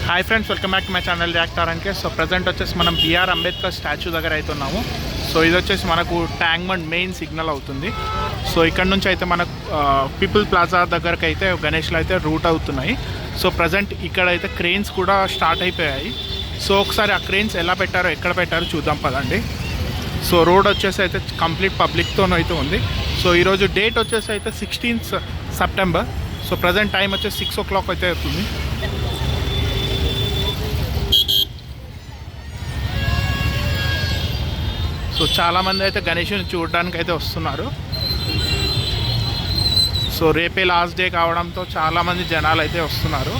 Hi friends, welcome back to my channel reactor అంకే. So present వచ్చేసి మనం BR Ambedkar statue దగ్గర అయితే ఉన్నాము. సో ఇది వచ్చేసి మనకు ట్యాంక్ బండ్ మెయిన్ సిగ్నల్ అవుతుంది. సో ఇక్కడ నుంచి అయితే మనకు పీపుల్ ప్లాజా దగ్గరకు అయితే గణేష్లు అయితే రూట్ అవుతున్నాయి. సో ప్రజెంట్ ఇక్కడ అయితే క్రెయిన్స్ కూడా స్టార్ట్ అయిపోయాయి. సో ఒకసారి ఆ క్రెయిన్స్ ఎలా పెట్టారో, ఎక్కడ పెట్టారో చూద్దాం పదండి. సో రోడ్ వచ్చేసి అయితే కంప్లీట్ పబ్లిక్తోనైతే ఉంది. సో ఈరోజు డేట్ వచ్చేసి అయితే 16th September. So present time వచ్చేసి 6 o'clock అయితే అవుతుంది. సో చాలామంది అయితే గణేష్ని చూడడానికి అయితే వస్తున్నారు. సో రేపే లాస్ట్ డే కావడంతో చాలామంది జనాలు అయితే వస్తున్నారు.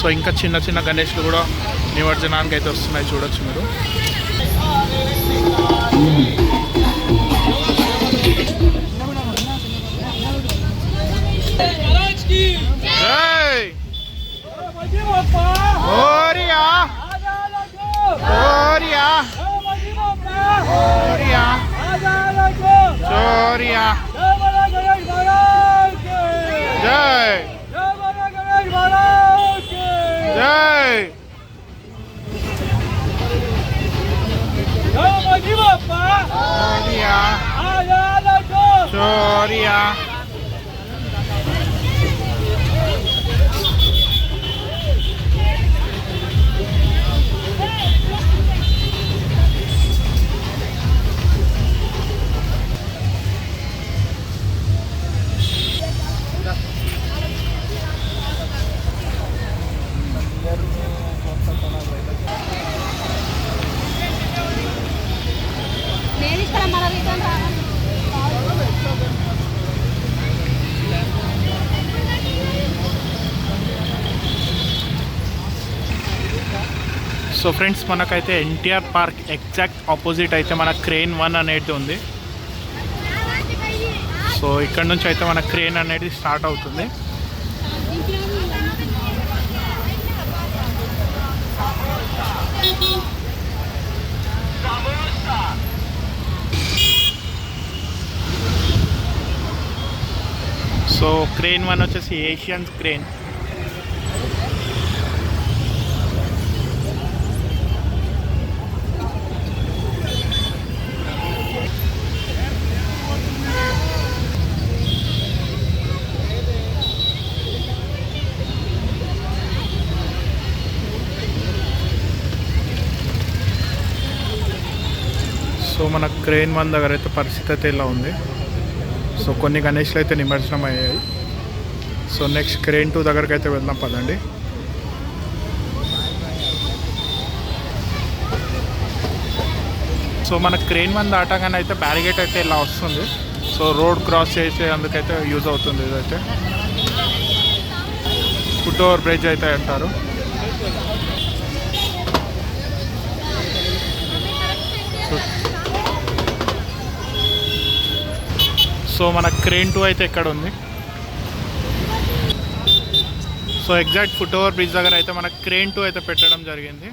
సో ఇంకా చిన్న చిన్న గణేష్లు కూడా నిమజ్జనానికి అయితే వస్తున్నాయి, చూడొచ్చు మీరు. సో ఫ్రెండ్స్, మనకైతే ఎన్టీఆర్ పార్క్ ఎగ్జాక్ట్ ఆపోజిట్ అయితే మన క్రెయిన్ 1 అనేది ఉంది. సో ఇక్కడ నుంచి అయితే మన క్రెయిన్ అనేది స్టార్ట్ అవుతుంది. సో క్రెయిన్ 1 వచ్చేసి ఏషియన్ క్రెయిన్. సో మన క్రెయిన్ 1 దగ్గర అయితే పరిస్థితి అయితే ఇలా ఉంది. సో కొన్ని గణేష్లు అయితే నిమజ్జనం అయ్యాయి. సో నెక్స్ట్ క్రెయిన్ 2 దగ్గరికి అయితే వెళ్దాం పదండి. సో మన క్రెయిన్ 1 దాటగానే అయితే బ్యారిగేట్ అయితే ఇలా వస్తుంది. సో రోడ్ క్రాస్ చేసే అందుకైతే యూజ్ అవుతుంది. ఇదైతే ఫుట్ ఓవర్ బ్రిడ్జ్ అయితే అంటారు. సో మన క్రెయిన్ 2 అయితే ఎక్కడ ఉంది. So exact foot over bridge దగ్గర అయితే మన క్రెయిన్ 2 అయితే పెట్టడం జరిగింది.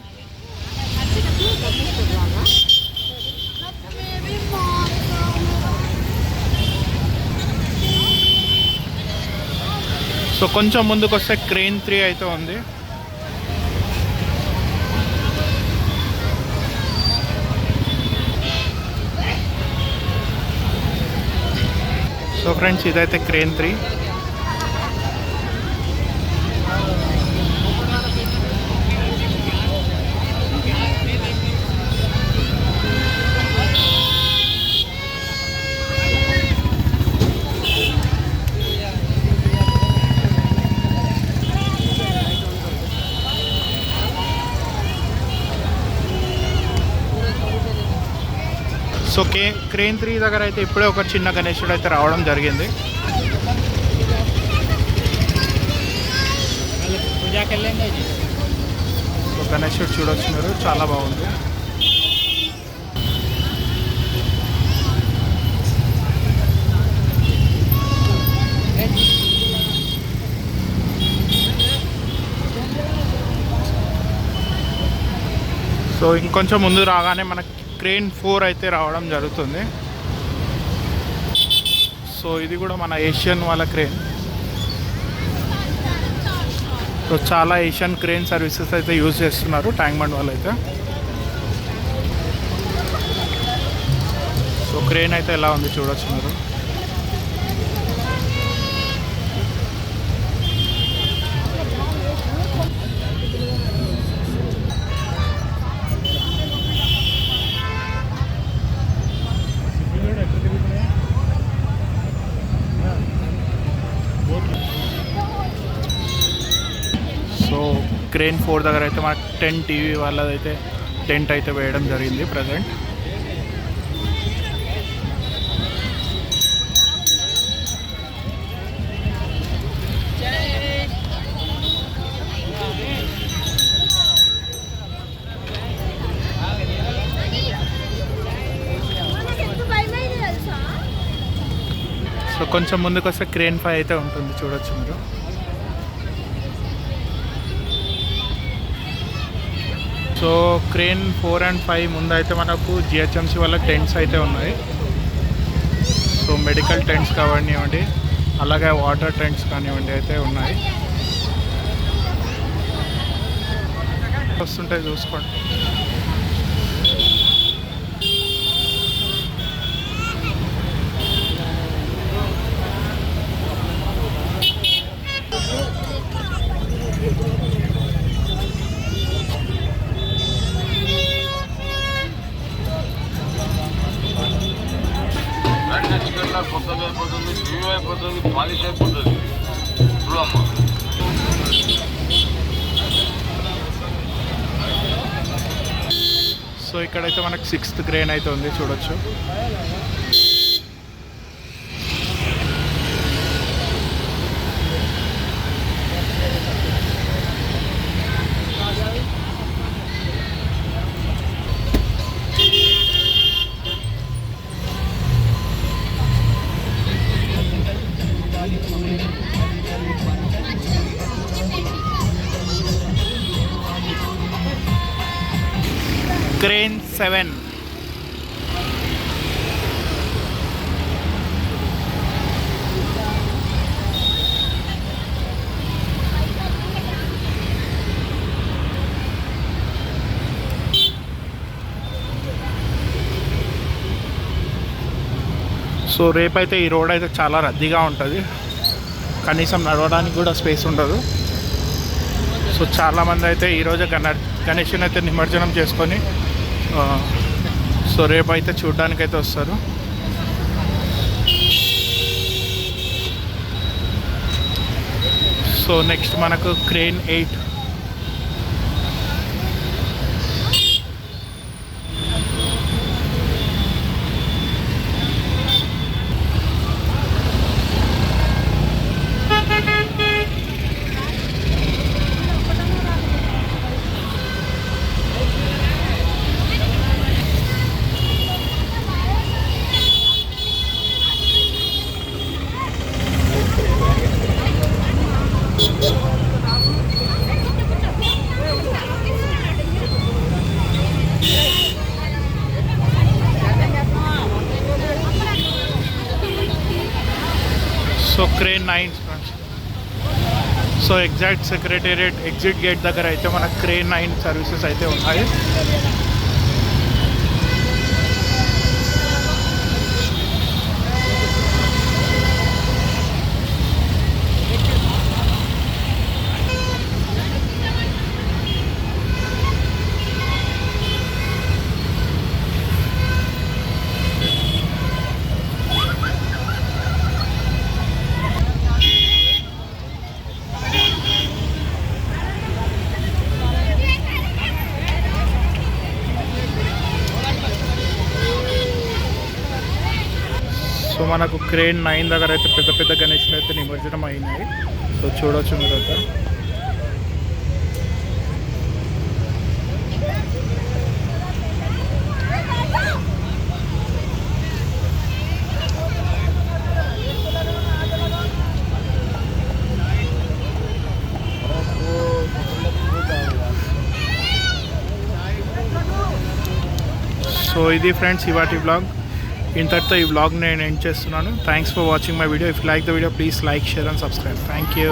సో కొంచెం ముందుకు వస్తే క్రెయిన్ 3 అయితే ఉంది. సో ఫ్రెండ్స్, ఇదైతే క్రెయిన్ 3. సో క్రెయిన్ 3 దగ్గర అయితే ఇప్పుడే ఒక చిన్న గణేశుడు అయితే రావడం జరిగింది. సో గణేశుడు చూడొచ్చు మీరు, చాలా బాగుంది. సో ఇంకొంచెం ముందు రాగానే మనకి క్రేన్ 4 అయితే రావడం జరుగుతుంది. సో ఇది కూడా మన ఏషియన్ వాళ్ళ క్రేన్. సో చాలా ఏషియన్ క్రేన్ సర్వీసెస్ అయితే యూజ్ చేస్తున్నారు ట్యాంక్ బండ్ వాళ్ళు అయితే. సో క్రేన్ అయితే ఎలా ఉంది చూడొచ్చు మీరు. సో క్రేన్ 4 దగ్గర అయితే మనకు 10 టీవీ వాళ్ళదైతే టెంట్ అయితే వేయడం జరిగింది ప్రజెంట్. సో కొంచెం ముందుకు వస్తే క్రేన్ 5 అయితే ఉంటుంది చూడొచ్చు మీరు. సో క్రేన్ 4 అండ్ 5 ముందు అయితే మనకు జిహెచ్ఎంసీ వల్ల టెంట్స్ అయితే ఉన్నాయి. సో మెడికల్ టెంట్స్ కానివ్వండి, అలాగే వాటర్ టెంట్స్ కానివ్వండి అయితే ఉన్నాయి. వస్తుంటాయి చూసుకోండి. కొత్తగా అయిపోతుంది, న్యూ అయిపోతుంది, పాలిష్ అయిపోతుంది. ఇప్పుడు అమ్మ సో ఇక్కడైతే మనకు 6th క్రేన్ అయితే ఉంది చూడొచ్చు. క్రేన్ 7. సో రేపైతే ఈ రోడ్ అయితే చాలా రద్దీగా ఉంటుంది, కనీసం నడవడానికి కూడా స్పేస్ ఉండదు. సో చాలామంది అయితే ఈరోజే గణేష్ని అయితే నిమజ్జనం చేసుకొని సో రేపు అయితే చూడడానికైతే వస్తారు. సో నెక్స్ట్ మనకు crane 8. So crane 9. So exact secretariat exit gate దగ్గర అయితే మనకు క్రేన్ 9 సర్వీసెస్ అయితే ఉన్నాయి. సో మనకు క్రేన్ 9 దగ్గర అయితే పెద్ద పెద్ద గణేష్లు అయితే నిమజ్జనం అయినాయి. సో చూడవచ్చు మీరు అయితే. సో ఇది ఫ్రెండ్స్ ఇవాటి వ్లాగ్. ఇంతటితో ఈ వ్లాగ్ నేను ఎండ్ చేస్తున్నాను. Thanks for watching my video. If like the video please like, share and subscribe. Thank you.